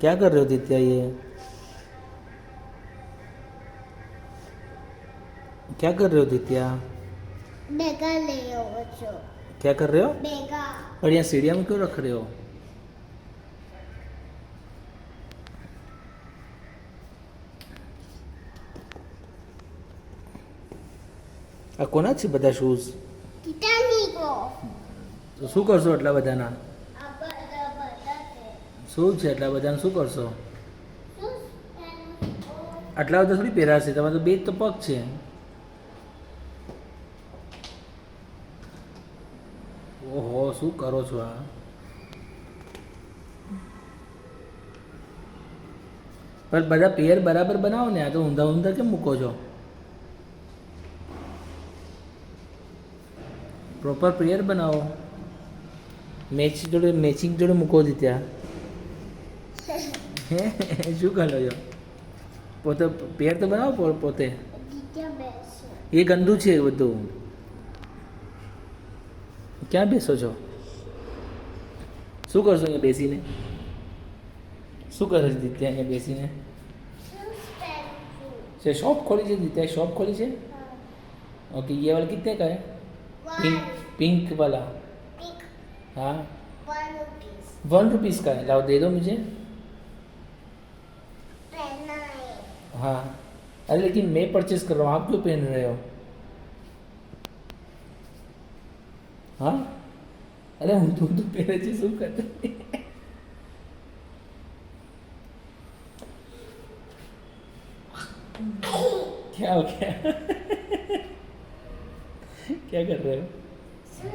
क्या कर रहे हो दित्या ये? क्या कर रहे हो दित्या? बेगा ले आओ છો क्या कर रहे हो? बेगा और यहाँ सीढ़िया में क्यों रख रहे हो? આ કોના છે બધા શૂઝ? ટિટાનિકો તો શું કરશો એટલા બધાના? આ બધા બધા છે શું છે એટલા બધાના શું કરશો? શું આટલા બધા થોડી પહેરાશે, તમારે તો બે જ તો પગ છે. ઓહો, શું કરો છો આ? પણ બધા પેર બરાબર બનાવો ને, આ તો ઊંધા ઊંધા કેમ મૂકો છો? પ્રોપર પેર બનાવો, મેચિંગ જોડે મૂકો દી ત્યાં. હે શું કરો છો? પોતે પેર તો બનાવો પોતે. દીકરા બેસે એ ગંદુ છે બધું. ક્યાં બેસો છો? શું કરશો અહીંયા બેસીને? શું કરે છે દિત્યા અહીંયા બેસીને? શું પહેરું છે शॉप खोली है दित्या, शॉप खोली है. ओके, ये वाला कितने का है? पिंक पिंक वाला. પિક हाँ, 1 રૂપીસ 1 रुपीज़ का है. लाओ दे दो मुझे. पहना है हाँ, अरे लेकिन मैं परचेज कर रहा हूँ, आप क्यों पहन रहे हो? हाँ, अरे હું તો પહેરે છે શું કરતો? क्या हो गया? क्या कर रहे हो? શું